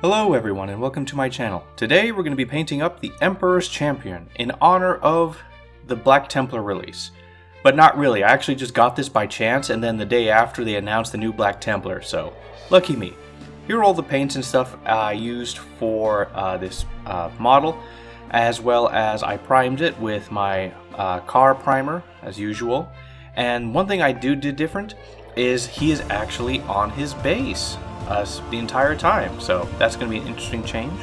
Hello everyone and welcome to my channel. Today we're going to be painting up the Emperor's Champion in honor of the Black Templar release. But not really, I actually just got this by chance and then the day after they announced the new Black Templar, so lucky me. Here are all the paints and stuff I used for this model, as well as I primed it with my car primer as usual. And one thing I did different is he is actually on his base the entire time, so that's going to be an interesting change.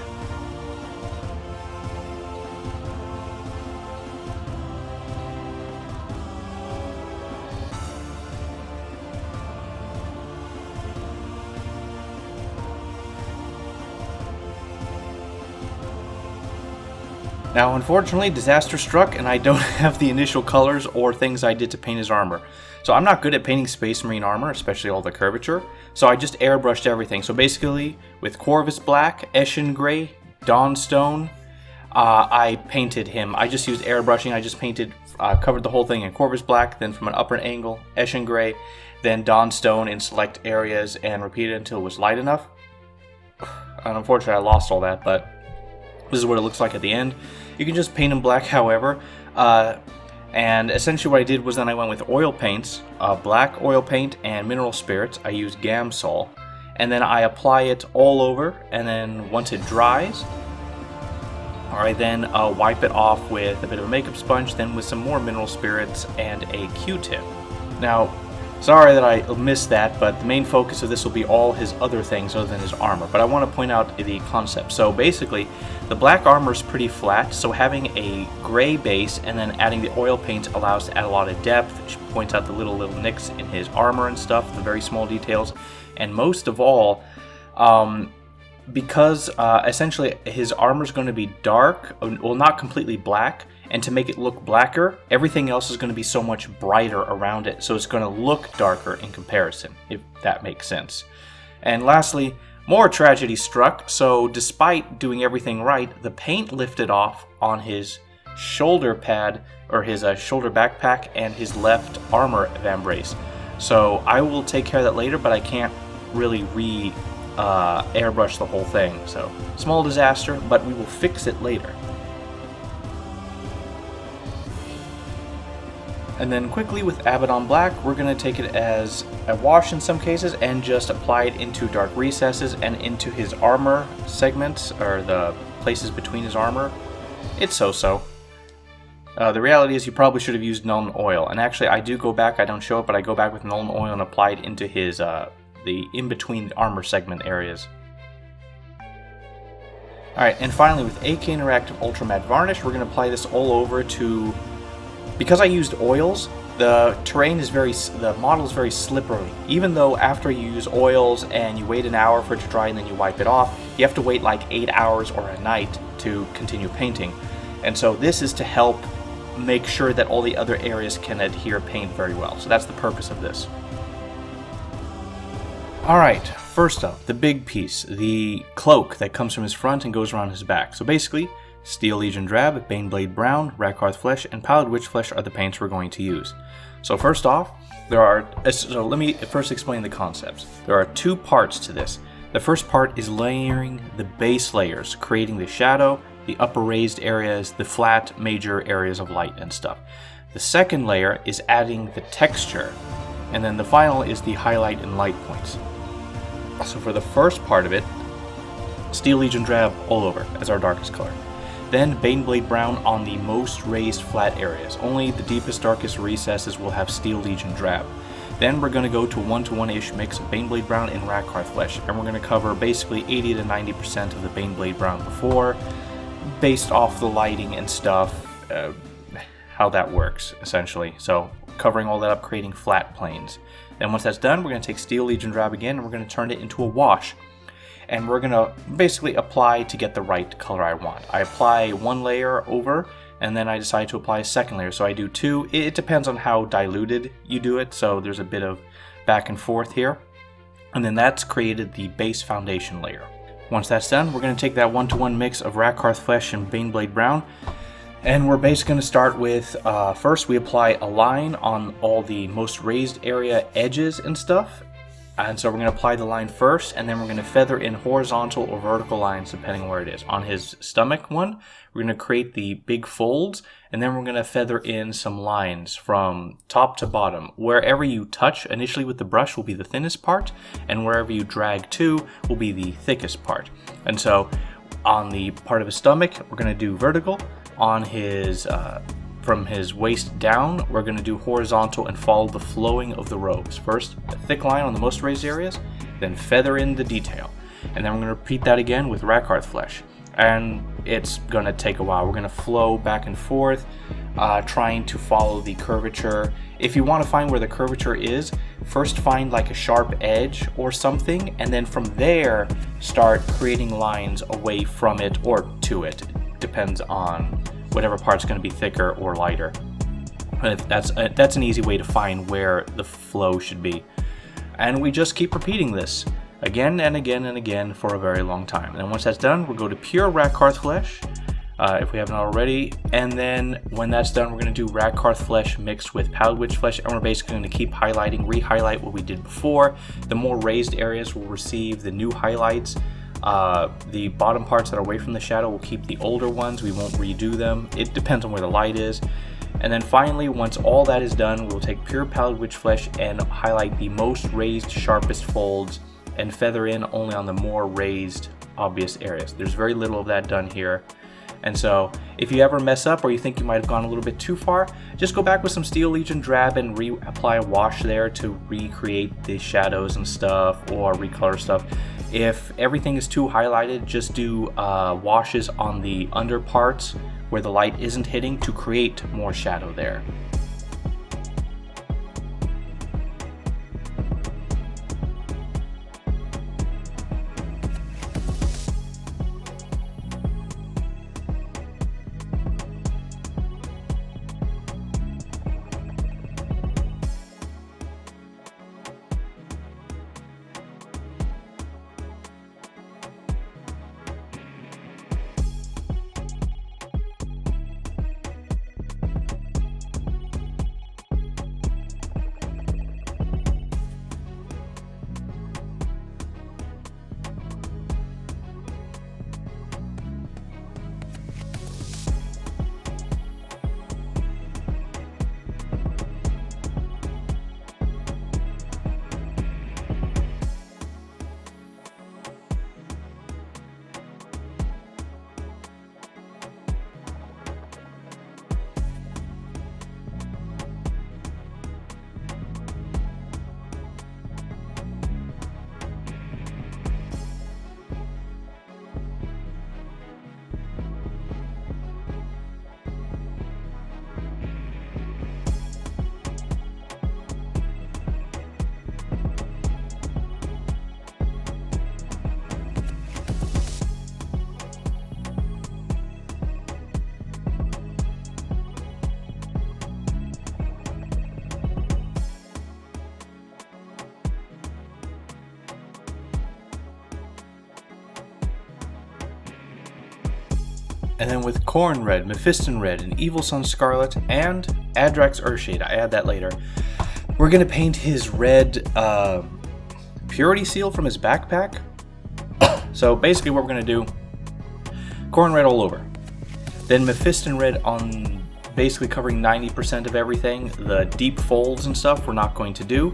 Now unfortunately disaster struck and I don't have the initial colors or things I did to paint his armor. So I'm not good at painting Space Marine armor, especially all the curvature, so I just airbrushed everything. So basically with Corvus Black, Eshin Gray, Dawnstone, I painted him. I just used airbrushing. I just painted, covered the whole thing in Corvus Black, then from an upper angle, Eshin Gray, then Dawnstone in select areas and repeated until it was light enough. And unfortunately I lost all that, but this is what it looks like at the end. You can just paint him black however. And essentially what I did was then I went with oil paints, black oil paint and mineral spirits. I used Gamsol. And then I apply it all over, and then once it dries, I then wipe it off with a bit of a makeup sponge, then with some more mineral spirits and a Q-tip. Now, sorry that I missed that, but the main focus of this will be all his other things other than his armor. But I want to point out the concept. So basically, the black armor is pretty flat, so having a gray base and then adding the oil paint allows to add a lot of depth. It points out the little nicks in his armor and stuff, the very small details. And most of all, because essentially his armor is going to be dark, well, not completely black, and to make it look blacker, everything else is going to be so much brighter around it, so it's going to look darker in comparison, if that makes sense. And lastly, more tragedy struck, so despite doing everything right, the paint lifted off on his shoulder pad, or his shoulder backpack, and his left armor vambrace. So I will take care of that later, but I can't really airbrush the whole thing. So small disaster, but we will fix it later. And then quickly with Abaddon Black, we're going to take it as a wash in some cases and just apply it into dark recesses and into his armor segments, or the places between his armor. It's so-so. The reality is you probably should have used Nuln Oil, and actually I do go back, I don't show it, but I go back with Nuln Oil and apply it into his, the in-between armor segment areas. Alright, and finally with AK Interactive Ultra Matte Varnish, we're going to apply this all over to... Because I used oils, the terrain is the model is very slippery. Even though after you use oils and you wait an hour for it to dry and then you wipe it off, you have to wait like 8 hours or a night to continue painting. And so this is to help make sure that all the other areas can adhere paint very well. So that's the purpose of this. Alright, first up, the big piece, the cloak that comes from his front and goes around his back. So basically, Steel Legion Drab, Baneblade Brown, Rakarth Flesh, and Pallid Witch Flesh are the paints we're going to use. So first off, let me first explain the concepts. There are two parts to this. The first part is layering the base layers, creating the shadow, the upper raised areas, the flat major areas of light and stuff. The second layer is adding the texture, and then the final is the highlight and light points. So for the first part of it, Steel Legion Drab all over as our darkest color. Then Baneblade Brown on the most raised flat areas. Only the deepest, darkest recesses will have Steel Legion Drab. Then we're going to go to 1-to-1-ish mix of Baneblade Brown and Rakarth Flesh, and we're going to cover basically 80 to 90% of the Baneblade Brown before, based off the lighting and stuff, how that works, essentially. So covering all that up, creating flat planes. Then once that's done, we're going to take Steel Legion Drab again, and we're going to turn it into a wash. And we're going to basically apply to get the right color I want. I apply one layer over, and then I decide to apply a second layer. So I do two. It depends on how diluted you do it, so there's a bit of back and forth here. And then that's created the base foundation layer. Once that's done, we're going to take that 1-to-1 mix of Rakarth Flesh and Baneblade Brown, and we're basically going to start with, first we apply a line on all the most raised area edges and stuff, And so we're going to apply the line first, and then we're going to feather in horizontal or vertical lines depending where it is. On his stomach one, we're going to create the big folds, and then we're going to feather in some lines from top to bottom. Wherever you touch initially with the brush will be the thinnest part, and wherever you drag to will be the thickest part. And so on the part of his stomach, we're going to do vertical. On his from his waist down, we're going to do horizontal and follow the flowing of the robes. First, a thick line on the most raised areas, then feather in the detail. And then we're going to repeat that again with rack-hearth flesh. And it's going to take a while. We're going to flow back and forth, trying to follow the curvature. If you want to find where the curvature is, first find like a sharp edge or something, and then from there, start creating lines away from it or to it. It depends on whatever part's going to be thicker or lighter. That's an easy way to find where the flow should be. And we just keep repeating this again and again and again for a very long time. And then once that's done, we'll go to pure rack-hearth flesh, if we haven't already. And then when that's done, we're going to do rack-hearth flesh mixed with pallid witch flesh, and we're basically going to keep highlighting, re-highlight what we did before. The more raised areas will receive the new highlights. The bottom parts that are away from the shadow will keep the older ones. We won't redo them. It depends on where the light is. And then finally, once all that is done, we'll take pure pallid witch flesh and highlight the most raised, sharpest folds and feather in only on the more raised, obvious areas. There's very little of that done here. And so if you ever mess up or you think you might have gone a little bit too far, just go back with some Steel Legion drab and reapply a wash there to recreate the shadows and stuff or recolor stuff. If everything is too highlighted, just do washes on the under parts where the light isn't hitting to create more shadow there. And then with Corn Red, Mephiston Red, and Evil Sun Scarlet, and Adrax Earthshade, I add that later, we're going to paint his red purity seal from his backpack. So basically what we're going to do, Corn Red all over. Then Mephiston Red on basically covering 90% of everything. The deep folds and stuff we're not going to do.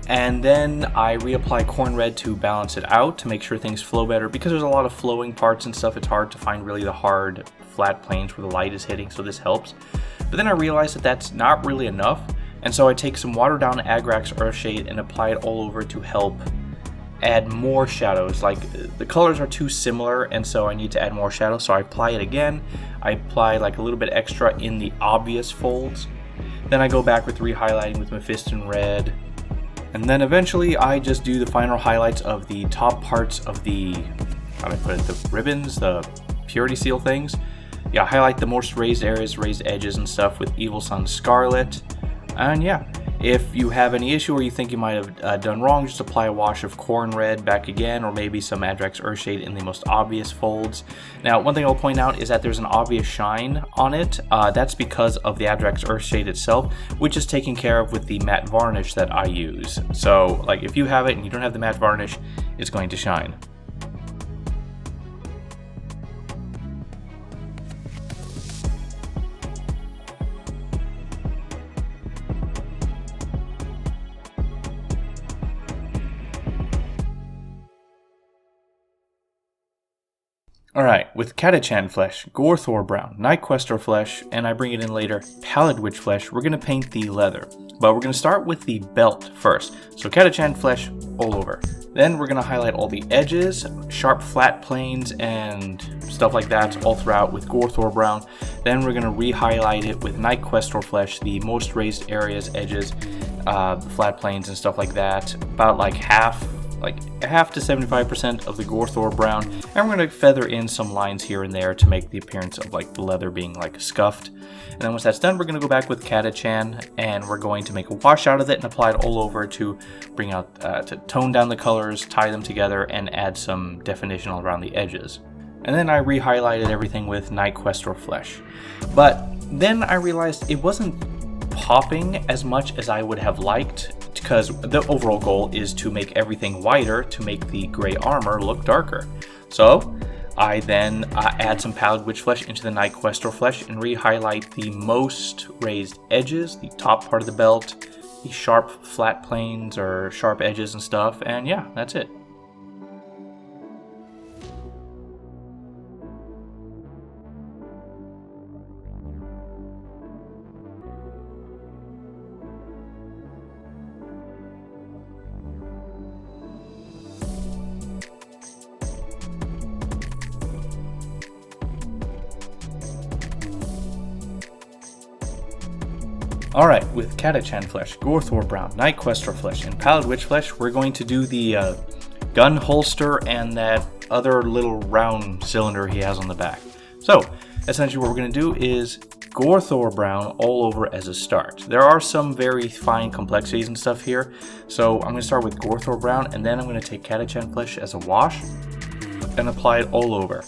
And then I reapply Corn Red to balance it out to make sure things flow better. Because there's a lot of flowing parts and stuff, it's hard to find really the hard flat planes where the light is hitting, so this helps. But then I realized that that's not really enough, and so I take some watered down Adrax Earthshade and apply it all over to help add more shadows. Like, the colors are too similar, and so I need to add more shadows, so I apply it again. I apply like a little bit extra in the obvious folds. Then I go back with re-highlighting with Mephiston Red. And then eventually I just do the final highlights of the top parts of the, how do I put it, the ribbons, the purity seal things. Yeah, highlight the most raised areas, raised edges and stuff with Evil Sun Scarlet. And yeah, If you have any issue or you think you might have done wrong, just apply a wash of corn red back again, or maybe some Adrax Earthshade in the most obvious folds. Now, one thing I'll point out is that there's an obvious shine on it. That's because of the Adrax Earthshade itself, which is taken care of with the matte varnish that I use. So, like, if you have it and you don't have the matte varnish, it's going to shine. Alright, with Catachan flesh, Gorthor brown, Nightquestor flesh, and I bring it in later, Pallid Witch flesh, we're going to paint the leather. But we're going to start with the belt first. So Catachan flesh all over. Then we're going to highlight all the edges, sharp flat planes, and stuff like that all throughout with Gorthor brown. Then we're going to re-highlight it with Nightquestor flesh, the most raised areas, edges, the flat planes and stuff like that. About like half to 75% of the Gorthor brown, and we're going to feather in some lines here and there to make the appearance of like the leather being like scuffed. And then once that's done, we're going to go back with Catachan, and we're going to make a wash out of it and apply it all over to bring out, to tone down the colors, tie them together, and add some definition all around the edges. And then I re-highlighted everything with Nightquestor flesh. But then I realized it wasn't popping as much as I would have liked, because the overall goal is to make everything whiter to make the gray armor look darker. So I then add some Pallid Witch flesh into the Nightquestor flesh and re-highlight the most raised edges, the top part of the belt, the sharp flat planes or sharp edges and stuff, and yeah, that's it. Alright, with Catachan flesh, Gorthor brown, Nightquestor flesh, and Pallid Witch flesh, we're going to do the gun holster and that other little round cylinder he has on the back. So, essentially what we're going to do is Gorthor brown all over as a start. There are some very fine complexities and stuff here, so I'm going to start with Gorthor brown, and then I'm going to take Catachan flesh as a wash and apply it all over.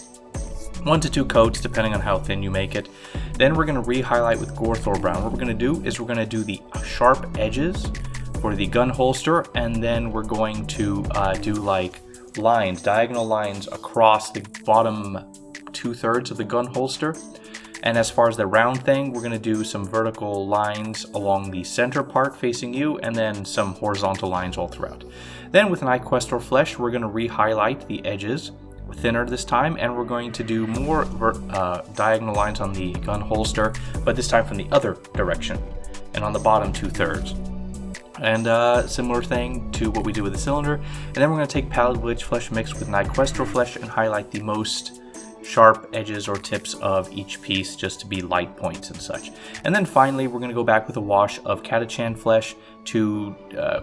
1 to 2 coats depending on how thin you make it. Then we're going to re-highlight with Gorthor brown. What we're going to do is we're going to do the sharp edges for the gun holster, and then we're going to do like lines, diagonal lines across the bottom 2/3 of the gun holster. And as far as the round thing, we're going to do some vertical lines along the center part facing you, and then some horizontal lines all throughout. Then with Nightquestor flesh, we're going to re-highlight the edges, thinner this time, and we're going to do more diagonal lines on the gun holster, but this time from the other direction and on the bottom 2/3. And similar thing to what we did with the cylinder. And then we're going to take Pallid Witch flesh mixed with Nightquestor flesh and highlight the most sharp edges or tips of each piece just to be light points and such. And then finally we're going to go back with a wash of Catachan flesh to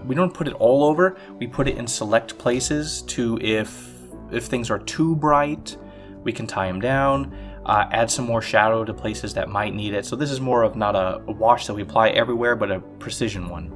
we don't put it all over, we put it in select places to if things are too bright, we can tie them down, add some more shadow to places that might need it. So this is more of not a wash that we apply everywhere, but a precision one.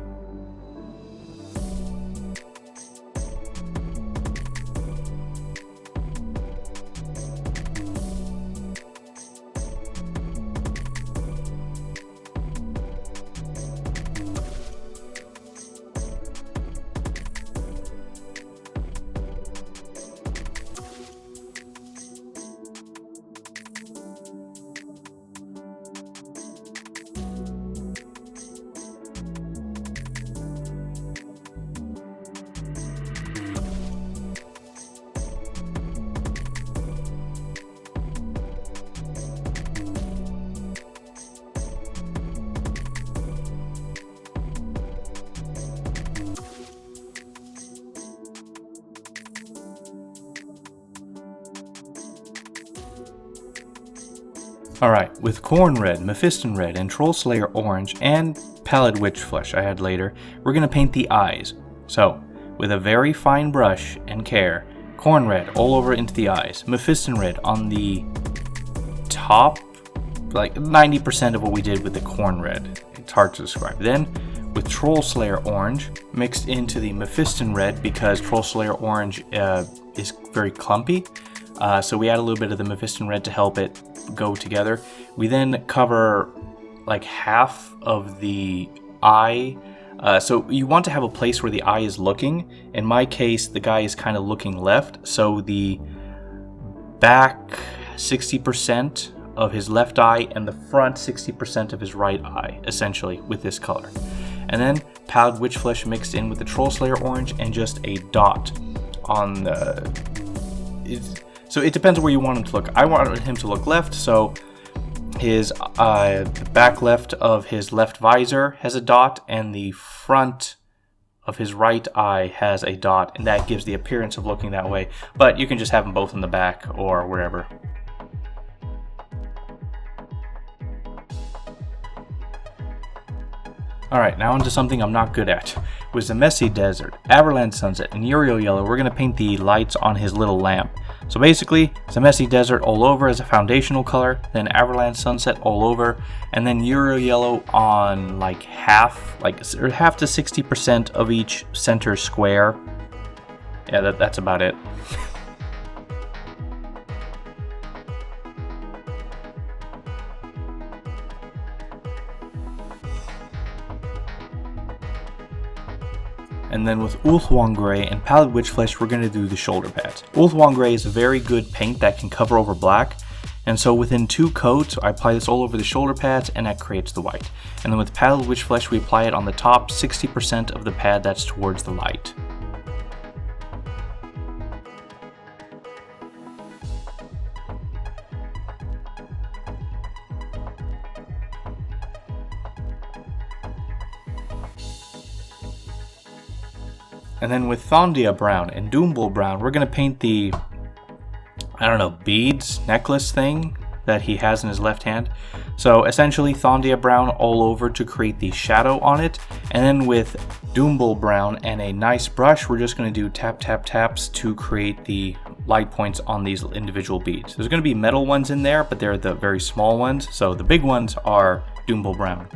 Alright, with Corn Red, Mephiston Red, and Troll Slayer Orange, and Pallid Witch flesh I had later, we're going to paint the eyes. So, with a very fine brush and care, Corn Red all over into the eyes, Mephiston Red on the top, like 90% of what we did with the Corn Red. It's hard to describe. Then, with Troll Slayer Orange mixed into the Mephiston Red because Troll Slayer Orange is very clumpy. So we add a little bit of the Mephiston Red to help it go together. We then cover like half of the eye. So you want to have a place where the eye is looking. In my case, the guy is kind of looking left. So the back 60% of his left eye and the front 60% of his right eye, essentially, with this color. And then powdered witch flesh mixed in with the Troll Slayer Orange and just a dot on the... So it depends where you want him to look. I wanted him to look left, so his the back left of his left visor has a dot, and the front of his right eye has a dot, and that gives the appearance of looking that way. But you can just have them both in the back or wherever. Alright, now onto something I'm not good at. With the Messy Desert, Avalanche Sunset, and Uriel Yellow, we're going to paint the lights on his little lamp. So basically, the Messy Desert all over as a foundational color, then Avalanche Sunset all over, and then Uriel Yellow on like half to 60% of each center square. Yeah, that's about it. And then with Ulthuan Grey and Pallid Witch Flesh, we're going to do the shoulder pads. Ulthuan Grey is a very good paint that can cover over black. And so within 2 coats, I apply this all over the shoulder pads and that creates the white. And then with Pallid Witch Flesh, we apply it on the top 60% of the pad that's towards the light. And then with Thondia Brown and Doombull Brown, we're going to paint the, I don't know, beads, necklace thing that he has in his left hand. So essentially Thondia Brown all over to create the shadow on it. And then with Doombull Brown and a nice brush, we're just going to do tap, tap, taps to create the light points on these individual beads. There's going to be metal ones in there, but they're the very small ones. So the big ones are Doombull Brown.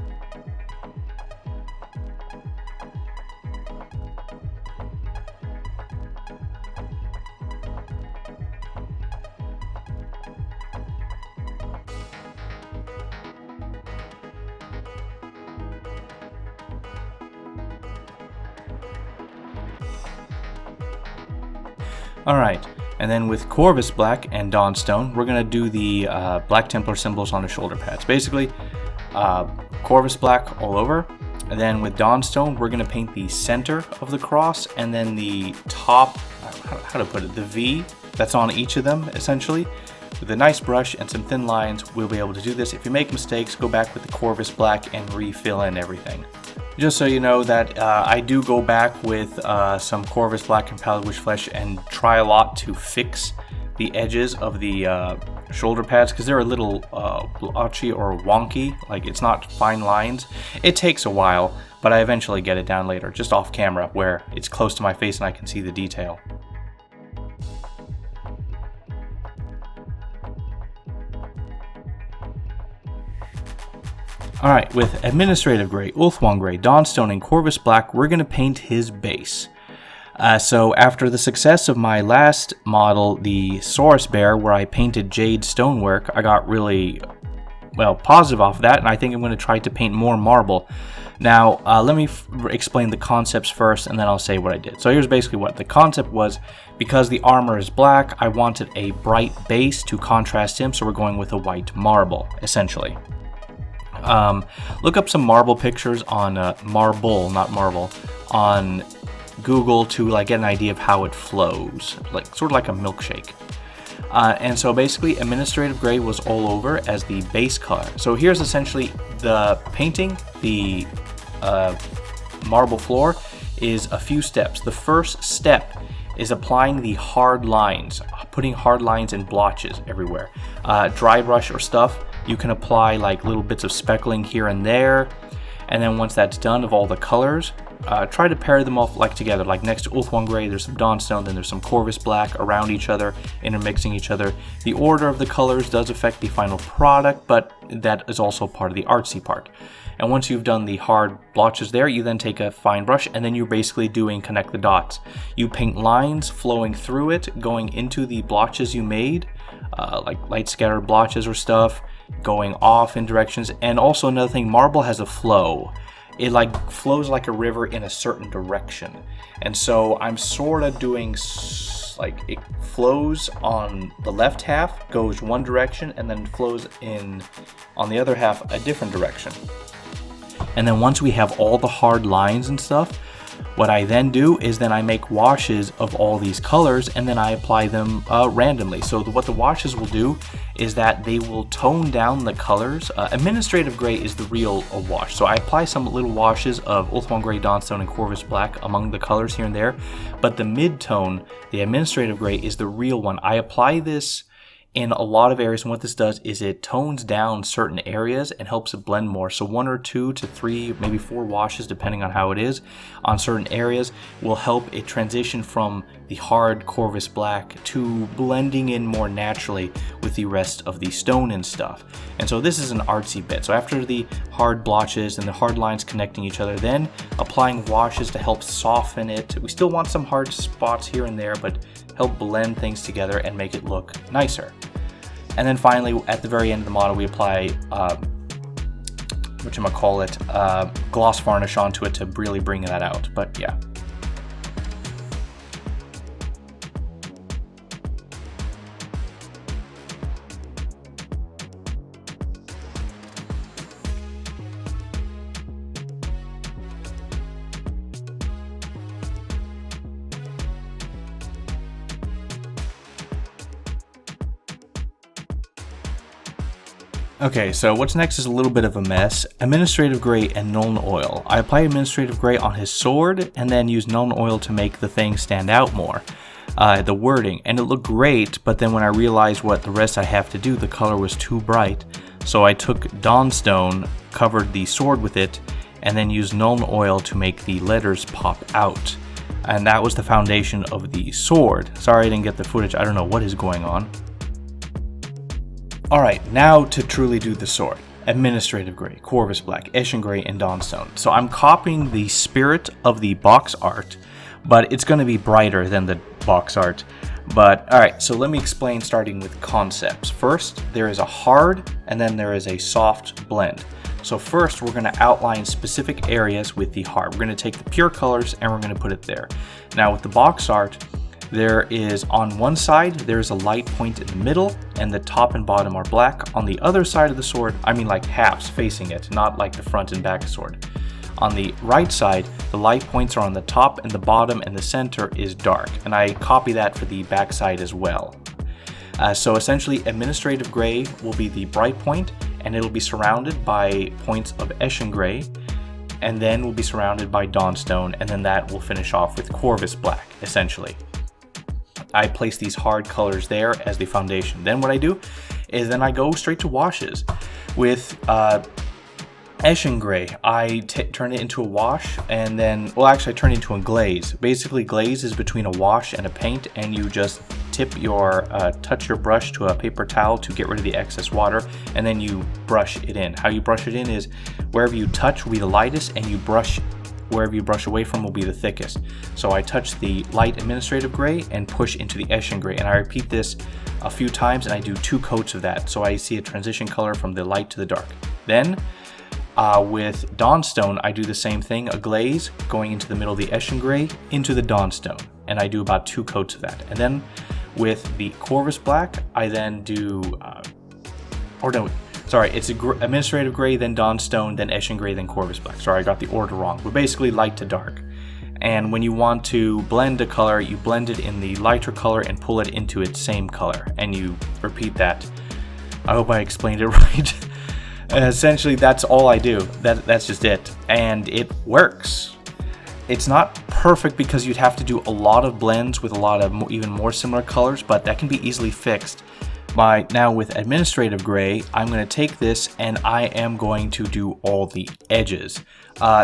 Alright, and then with Corvus Black and Dawnstone, we're going to do the Black Templar symbols on the shoulder pads. Basically, Corvus Black all over, and then with Dawnstone, we're going to paint the center of the cross, and then the top, how to put it, the V that's on each of them, essentially. With a nice brush and some thin lines, we'll be able to do this. If you make mistakes, go back with the Corvus Black and refill in everything. Just so you know that I do go back with some Corvus Black and Pallid Witch Flesh and try a lot to fix the edges of the shoulder pads because they're a little blotchy or wonky, like it's not fine lines. It takes a while, but I eventually get it down later, just off camera where it's close to my face and I can see the detail. Alright, with Administrative Grey, Ulthuan Grey, Dawnstone, and Corvus Black, we're going to paint his base. So after the success of my last model, the Saurus Bear, where I painted jade stonework, I got really, well, positive off of that, and I think I'm going to try to paint more marble. Now, let me explain the concepts first, and then I'll say what I did. So here's basically what the concept was. Because the armor is black, I wanted a bright base to contrast him, so we're going with a white marble, essentially. Look up some marble pictures on marble, not marble, on Google to like get an idea of how it flows, like sort of like a milkshake. And so basically Administrative Grey was all over as the base color. So here's essentially the painting. The marble floor is a few steps. The first step is applying the hard lines, putting hard lines and blotches everywhere. Dry brush or stuff, you can apply like little bits of speckling here and there, and then once that's done of all the colors, try to pair them off like together. Like next to Ulthuan Grey, there's some Dawnstone, then there's some Corvus Black around each other, intermixing each other. The order of the colors does affect the final product, but that is also part of the artsy part. And once you've done the hard blotches there, you then take a fine brush and then you're basically doing connect the dots. You paint lines flowing through it, going into the blotches you made, like light scattered blotches or stuff, going off in directions. And also another thing, marble has a flow. It like flows like a river in a certain direction. And so I'm sort of doing like it flows on the left half, goes one direction, and then flows in on the other half a different direction. And then once we have all the hard lines and stuff, what I then do is then I make washes of all these colors and then I apply them randomly. So what the washes will do is that they will tone down the colors. Administrative Gray is the real wash. So I apply some little washes of Ulthuan Gray, Dawnstone, and Corvus Black among the colors here and there. But the mid-tone, the Administrative Gray, is the real one. I apply this in a lot of areas, and what this does is it tones down certain areas and helps it blend more. So 1 or 2 to 3, maybe 4 washes, depending on how it is, on certain areas will help it transition from the hard Corvus Black to blending in more naturally with the rest of the stone and stuff. And so this is an artsy bit. So after the hard blotches and the hard lines connecting each other, then applying washes to help soften it. We still want some hard spots here and there, but help blend things together and make it look nicer. And then finally, at the very end of the model, we apply gloss varnish onto it to really bring that out. But yeah. Okay, so what's next is a little bit of a mess. Administrative Gray and Nuln Oil. I apply Administrative Gray on his sword and then use Nuln Oil to make the thing stand out more. The wording, and it looked great, but then when I realized what the rest I have to do, the color was too bright. So I took Dawnstone, covered the sword with it, and then used Nuln Oil to make the letters pop out. And that was the foundation of the sword. Sorry I didn't get the footage, I don't know what is going on. Alright, now to truly do the sword. Administrative Gray, Corvus Black, Eshin Gray, and Dawnstone. So I'm copying the spirit of the box art, but it's going to be brighter than the box art. But alright, so let me explain starting with concepts. First, there is a hard and then there is a soft blend. So first, we're going to outline specific areas with the hard. We're going to take the pure colors and we're going to put it there. Now with the box art, there is on one side, there's a light point in the middle, and the top and bottom are black. On the other side of the sword, I mean like halves facing it, not like the front and back sword. On the right side, the light points are on the top, and the bottom and the center is dark. And I copy that for the back side as well. So essentially, Administrative Gray will be the bright point, and it'll be surrounded by points of Eshin Gray, and then we'll be surrounded by Dawnstone, and then that will finish off with Corvus Black, essentially. I place these hard colors there as the foundation. Then what I do is then I go straight to washes. With Eshin Gray, I turn it into a wash, and then, well actually I turn it into a glaze. Basically glaze is between a wash and a paint, and you just touch your brush to a paper towel to get rid of the excess water, and then you brush it in. How you brush it in is wherever you touch will be the lightest, and you brush wherever you brush away from will be the thickest. So I touch the light Administrative Gray and push into the Eshin Gray, and I repeat this a few times, and I do 2 coats of that, so I see a transition color from the light to the dark. Then with Dawnstone, I do the same thing, a glaze going into the middle of the Eshin Gray into the Dawnstone, and I do about 2 coats of that. And then with the Corvus Black, I then do, it's Administrative Gray, then Dawnstone, then Eshin Gray, then Corvus Black. Sorry, I got the order wrong. We're basically light to dark. And when you want to blend a color, you blend it in the lighter color and pull it into its same color. And you repeat that. I hope I explained it right. Essentially, that's all I do. That's just it. And it works. It's not perfect because you'd have to do a lot of blends with a lot of even more similar colors, but that can be easily fixed. Now with Administrative Gray, I'm going to take this and I am going to do all the edges.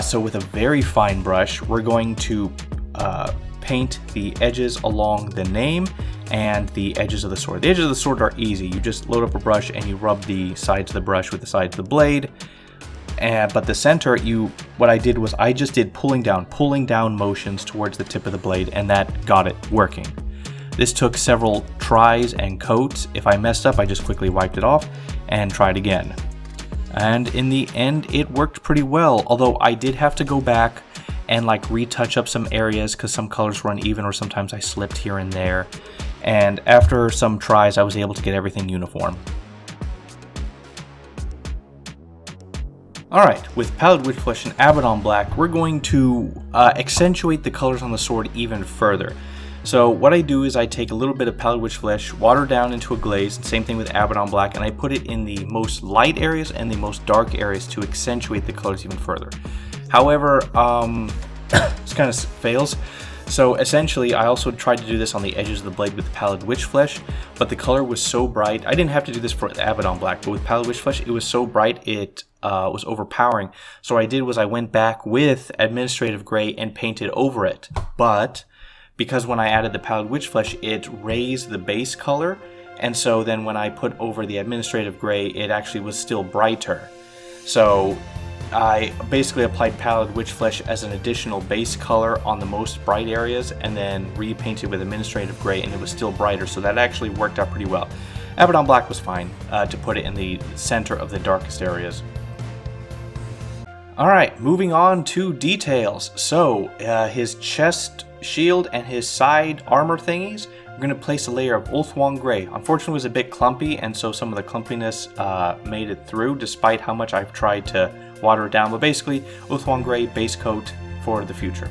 So with a very fine brush, we're going to paint the edges along the name and the edges of the sword. The edges of the sword are easy. You just load up a brush and you rub the sides of the brush with the sides of the blade, But the center, what I did was I just did pulling down motions towards the tip of the blade, and that got it working. This took several tries and coats. If I messed up, I just quickly wiped it off and tried again. And in the end, it worked pretty well, although I did have to go back and like retouch up some areas because some colors were uneven, or sometimes I slipped here and there. And after some tries, I was able to get everything uniform. Alright, with Pallid Witch Flesh and Abaddon Black, we're going to accentuate the colors on the sword even further. So what I do is I take a little bit of Pallid Witch Flesh, water down into a glaze, same thing with Abaddon Black, and I put it in the most light areas and the most dark areas to accentuate the colors even further. However, this kind of fails. So essentially, I also tried to do this on the edges of the blade with Pallid Witch Flesh, but the color was so bright. I didn't have to do this for Abaddon Black, but with Pallid Witch Flesh, it was so bright it was overpowering. So what I did was I went back with Administrative Gray and painted over it. But because when I added the Pallid Witch Flesh, it raised the base color, and so then when I put over the Administrative Gray, it actually was still brighter. So I basically applied Pallid Witch Flesh as an additional base color on the most bright areas, and then repainted with Administrative Gray, and it was still brighter, so that actually worked out pretty well. Abaddon Black was fine to put it in the center of the darkest areas. Alright, moving on to details. So, his chest shield and his side armor thingies, we're going to place a layer of Ulthuan Grey. Unfortunately, it was a bit clumpy, and so some of the clumpiness made it through, despite how much I've tried to water it down. But basically, Ulthuan Grey base coat for the future.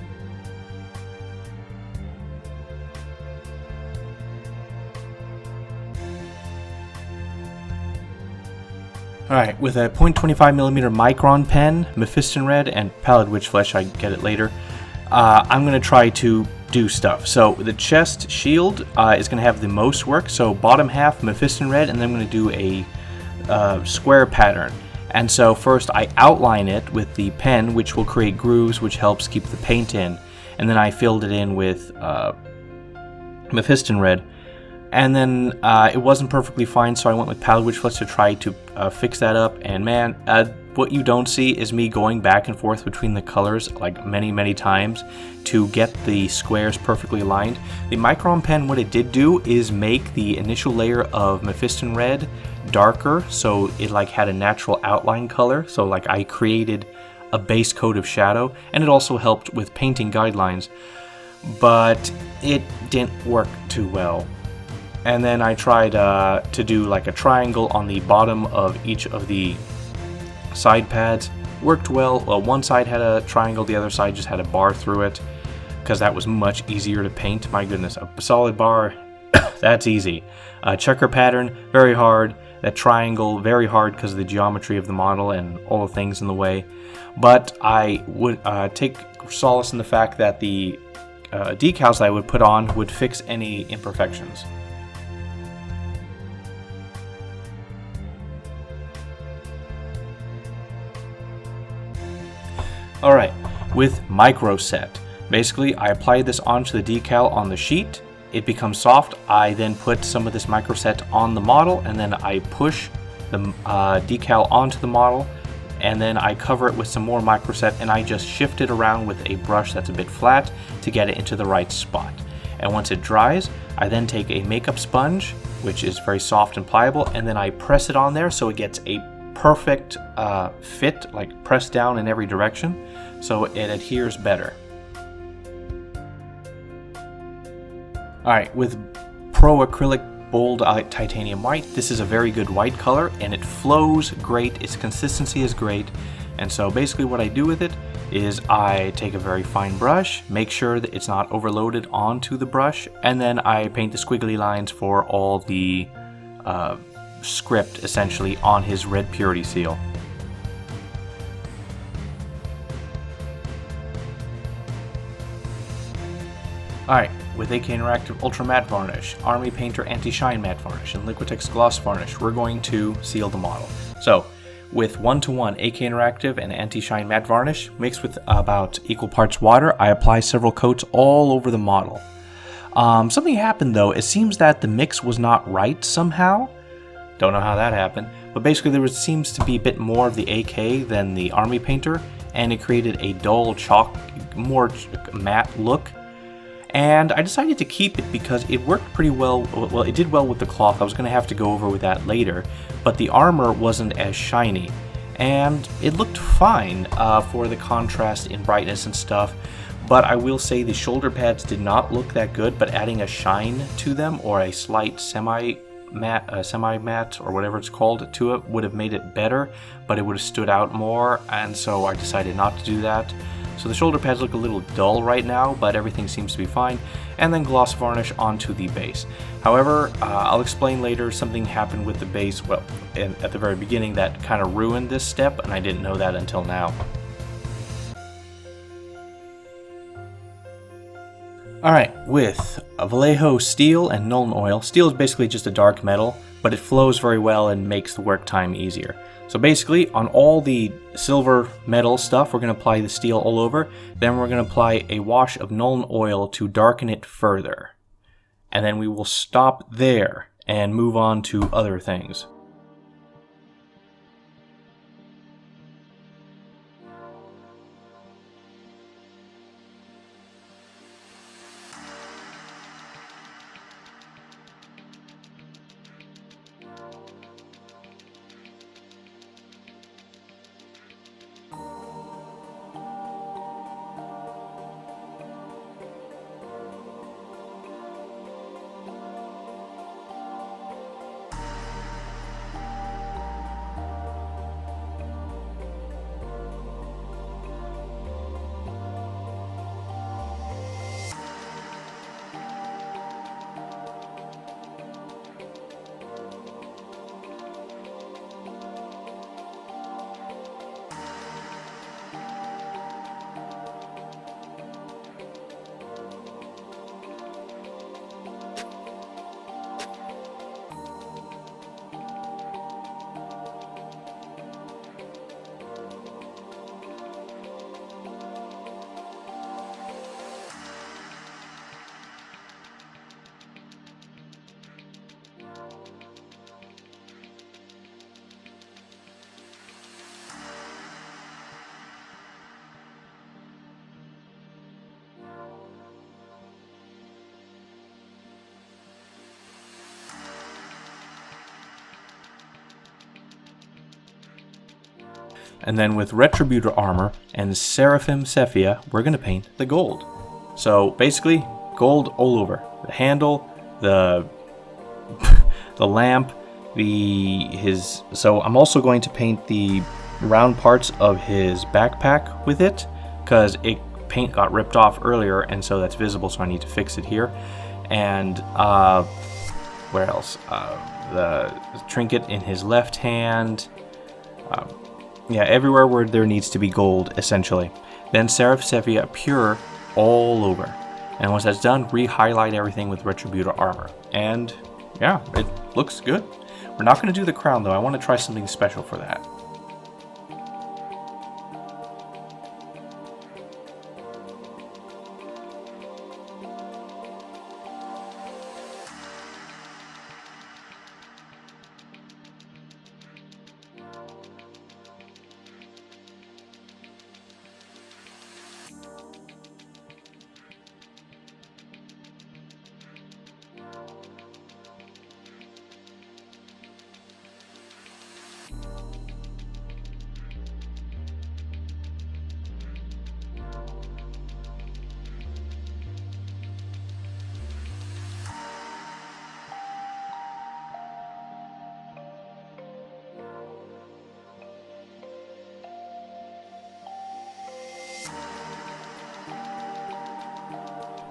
Alright, with a 0.25mm Micron pen, Mephiston Red, and Pallid Witch Flesh, I get it later, I'm going to try to do stuff. So the chest shield is going to have the most work, so bottom half Mephiston Red, and then I'm going to do a square pattern. And so first I outline it with the pen, which will create grooves, which helps keep the paint in, and then I filled it in with Mephiston Red. And then it wasn't perfectly fine, so I went with Pallid Witch Flesh to try to fix that up. And man, what you don't see is me going back and forth between the colors like many times to get the squares perfectly aligned. The Micron pen, what it did do is make the initial layer of Mephiston Red darker, so it like had a natural outline color. So like I created a base coat of shadow, and it also helped with painting guidelines, but it didn't work too well. And then I tried to do like a triangle on the bottom of each of the side pads. Worked well. One side had a triangle, the other side just had a bar through it, because that was much easier to paint. My goodness, a solid bar, that's easy. Checker pattern, very hard. That triangle, very hard because of the geometry of the model and all the things in the way. But I would take solace in the fact that the decals that I would put on would fix any imperfections. Alright, with Micro Set. Basically, I applied this onto the decal on the sheet. It becomes soft. I then put some of this Micro Set on the model, and then I push the decal onto the model, and then I cover it with some more Micro Set, and I just shift it around with a brush that's a bit flat to get it into the right spot. And once it dries, I then take a makeup sponge, which is very soft and pliable, and then I press it on there so it gets a perfect fit, like pressed down in every direction, so it adheres better. Alright, with Pro Acrylic Bold Titanium White, this is a very good white color, and it flows great, its consistency is great, and so basically what I do with it is I take a very fine brush, make sure that it's not overloaded onto the brush, and then I paint the squiggly lines for all the script essentially on his red purity seal. Alright, with AK Interactive Ultra Matte Varnish, Army Painter Anti-Shine Matte Varnish, and Liquitex Gloss Varnish, we're going to seal the model. So, with 1:1 AK Interactive and Anti-Shine Matte Varnish, mixed with about equal parts water, I apply several coats all over the model. Something happened though, it seems that the mix was not right somehow. Don't know how that happened. But basically seems to be a bit more of the AK than the army painter, and it created a dull more matte look. And I decided to keep it because it worked pretty well. Well, it did well with the cloth. I was going to have to go over with that later, but the armor wasn't as shiny, and it looked fine for the contrast in brightness and stuff. But I will say the shoulder pads did not look that good, but adding a shine to them, or a slight semi-matte or whatever it's called to it, would have made it better, but it would have stood out more, and so I decided not to do that. So the shoulder pads look a little dull right now, but everything seems to be fine. And then gloss varnish onto the base. However, I'll explain later, something happened with the base, well, at the very beginning, that kind of ruined this step, and I didn't know that until now. Alright, with Vallejo steel and Nuln oil. Steel is basically just a dark metal, but it flows very well and makes the work time easier. So basically, on all the silver metal stuff, we're going to apply the steel all over. Then we're going to apply a wash of Nuln oil to darken it further. And then we will stop there and move on to other things. And then with Retributor armor and Seraphim Sephia, we're going to paint the gold. So basically, gold all over. The handle, the lamp, so I'm also going to paint the round parts of his backpack with it, because paint got ripped off earlier, and so that's visible, so I need to fix it here. And where else? The trinket in his left hand. Yeah, everywhere where there needs to be gold, essentially. Then Seraph Sephia Pure all over. And once that's done, re-highlight everything with Retributor armor. And yeah, it looks good. We're not going to do the crown, though. I want to try something special for that.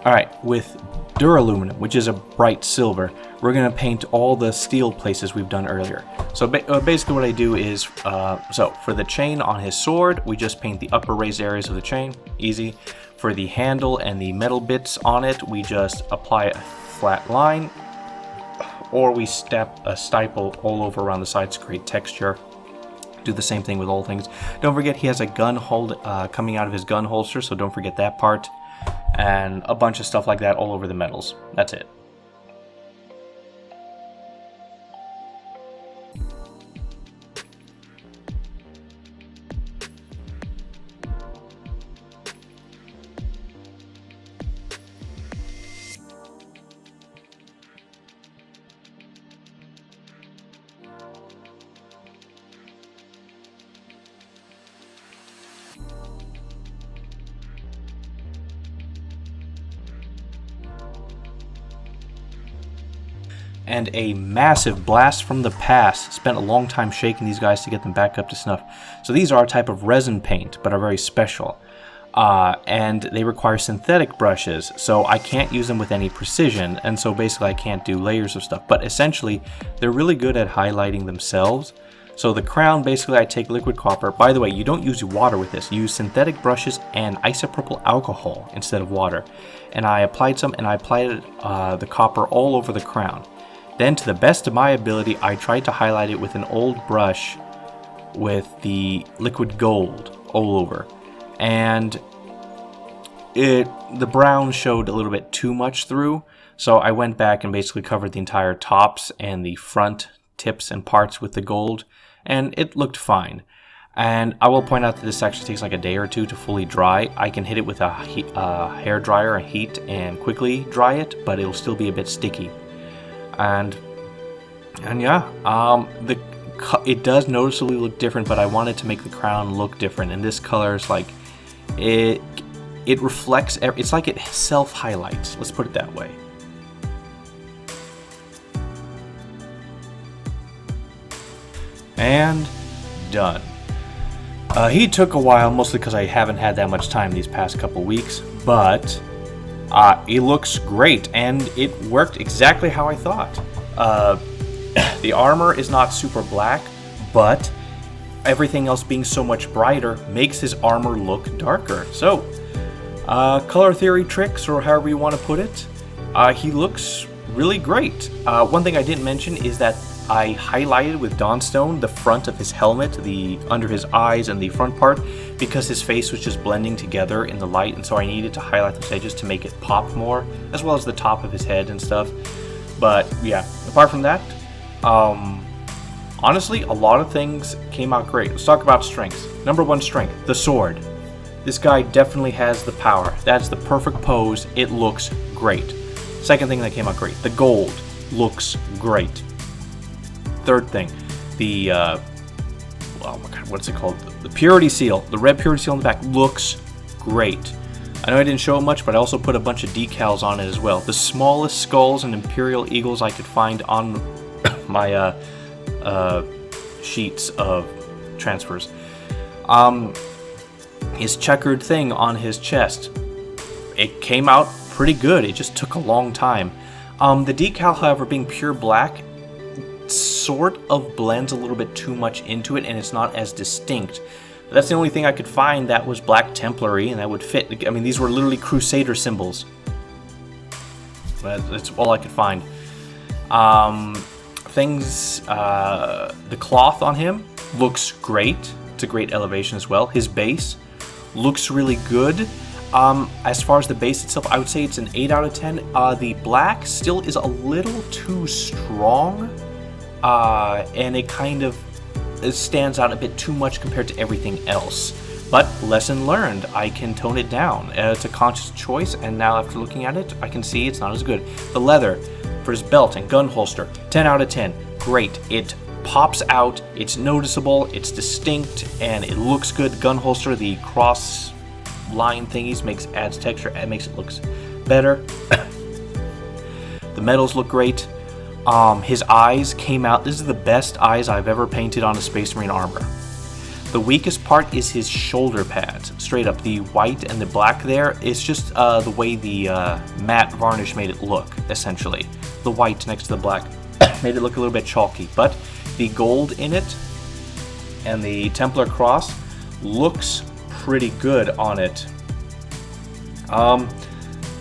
Alright, with Duraluminum, which is a bright silver, we're going to paint all the steel places we've done earlier. So basically what I do is, so for the chain on his sword, we just paint the upper raised areas of the chain, easy. For the handle and the metal bits on it, we just apply a flat line, or we stipple all over around the sides to create texture. Do the same thing with all things. Don't forget he has a gun hold coming out of his gun holster, so don't forget that part. And a bunch of stuff like that all over the metals. That's it. and a massive blast from the past. Spent a long time shaking these guys to get them back up to snuff. So these are a type of resin paint, but are very special. And they require synthetic brushes, so I can't use them with any precision, and so basically I can't do layers of stuff. But essentially, they're really good at highlighting themselves. So the crown, basically I take liquid copper. By the way, you don't use water with this. You use synthetic brushes and isopropyl alcohol instead of water. And I applied some, and I applied the copper all over the crown. Then, to the best of my ability, I tried to highlight it with an old brush with the liquid gold all over. And the brown showed a little bit too much through, so I went back and basically covered the entire tops and the front tips and parts with the gold, and it looked fine. And I will point out that this actually takes like a day or two to fully dry. I can hit it with a hair dryer, a heat, and quickly dry it, but it'll still be a bit sticky. And yeah, it does noticeably look different, but I wanted to make the crown look different, and this color is like, it reflects, it's like it self-highlights, let's put it that way. And done. He took a while, mostly because I haven't had that much time these past couple weeks, but it looks great, and it worked exactly how I thought. The armor is not super black, but everything else being so much brighter makes his armor look darker. So, color theory tricks, or however you want to put it, he looks really great. One thing I didn't mention is that I highlighted with Dawnstone the front of his helmet, the under his eyes and the front part, because his face was just blending together in the light, and so I needed to highlight those edges to make it pop more, as well as the top of his head and stuff. But yeah, apart from that, honestly, a lot of things came out great. Let's talk about strengths. Number one strength, the sword. This guy definitely has the power. That's the perfect pose. It looks great. Second thing that came out great, the gold looks great. Third thing, the what's it called? The purity seal, the red purity seal on the back looks great. I know I didn't show it much, but I also put a bunch of decals on it as well. The smallest skulls and imperial eagles I could find on my sheets of transfers. His checkered thing on his chest, it came out pretty good. It just took a long time. The decal, however, being pure black, sort of blends a little bit too much into it, and it's not as distinct. That's the only thing I could find that was black Templary and that would fit. I mean, these were literally Crusader symbols. That's all I could find. The cloth on him looks great. It's a great elevation as well. His base looks really good. As far as the base itself, I would say it's an 8 out of 10. The black still is a little too strong, and it kind of stands out a bit too much compared to everything else. But lesson learned, I can tone it down. It's a conscious choice, and now after looking at it, I can see it's not as good. The leather for his belt and gun holster, 10 out of 10. Great. It pops out, it's noticeable, it's distinct, and it looks good. Gun holster, the cross line thingies adds texture, and makes it look better. The medals look great. His eyes came out. This is the best eyes I've ever painted on a Space Marine armor. The weakest part is his shoulder pads. Straight up, the white and the black there, it's just the way the matte varnish made it look, essentially. The white next to the black made it look a little bit chalky, but the gold in it and the Templar cross looks pretty good on it.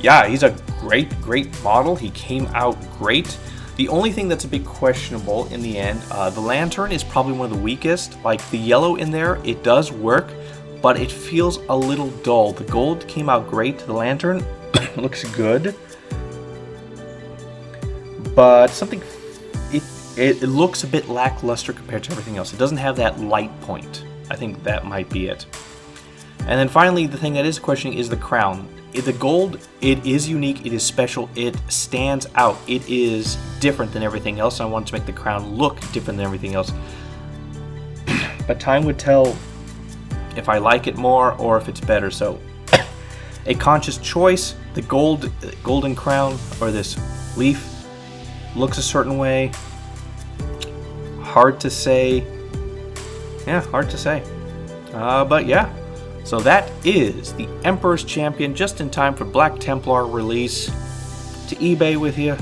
Yeah, he's a great model. He came out great. The only thing that's a bit questionable in the end, the lantern is probably one of the weakest. Like, the yellow in there, it does work, but it feels a little dull. The gold came out great. The lantern looks good, but something, it looks a bit lackluster compared to everything else. It doesn't have that light point. I think that might be it. And then finally, the thing that is questioning is the crown. The gold, it is unique, it is special, it stands out, it is different than everything else. I wanted to make the crown look different than everything else. But time would tell if I like it more or if it's better. So, a conscious choice, the golden crown, or this leaf, looks a certain way. Hard to say. Yeah, hard to say. But yeah. So that is the Emperor's Champion, just in time for Black Templar release to eBay with you.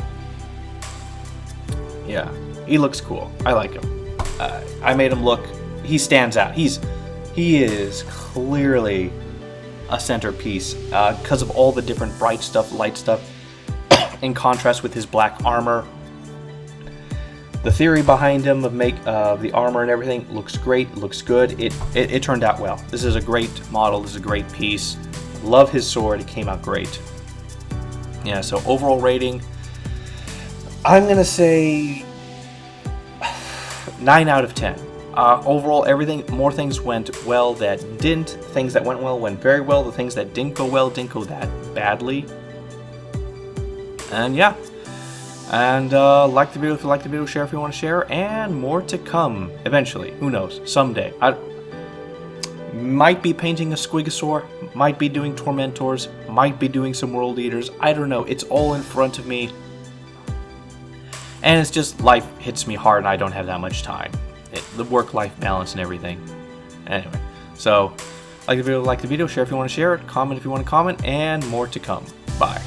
Yeah, he looks cool. I like him. I made him look. He stands out. He is clearly a centerpiece because of all the different bright stuff, light stuff, in contrast with his black armor. The theory behind him of the armor and everything looks great, looks good. It turned out well. This is a great model. This is a great piece. Love his sword. It came out great. Yeah. So overall rating, I'm gonna say 9 out of 10. Overall, everything. More things went well that didn't. Things that went well went very well. The things that didn't go well didn't go that badly. And yeah. And like the video if you like the video, share if you want to share, and more to come eventually. Who knows? Someday. I might be painting a Squigosaur, might be doing Tormentors, might be doing some World Eaters. I don't know. It's all in front of me. And it's just life hits me hard and I don't have that much time. The work-life balance and everything. Anyway, so like the video, share if you want to share it, comment if you want to comment, and more to come. Bye.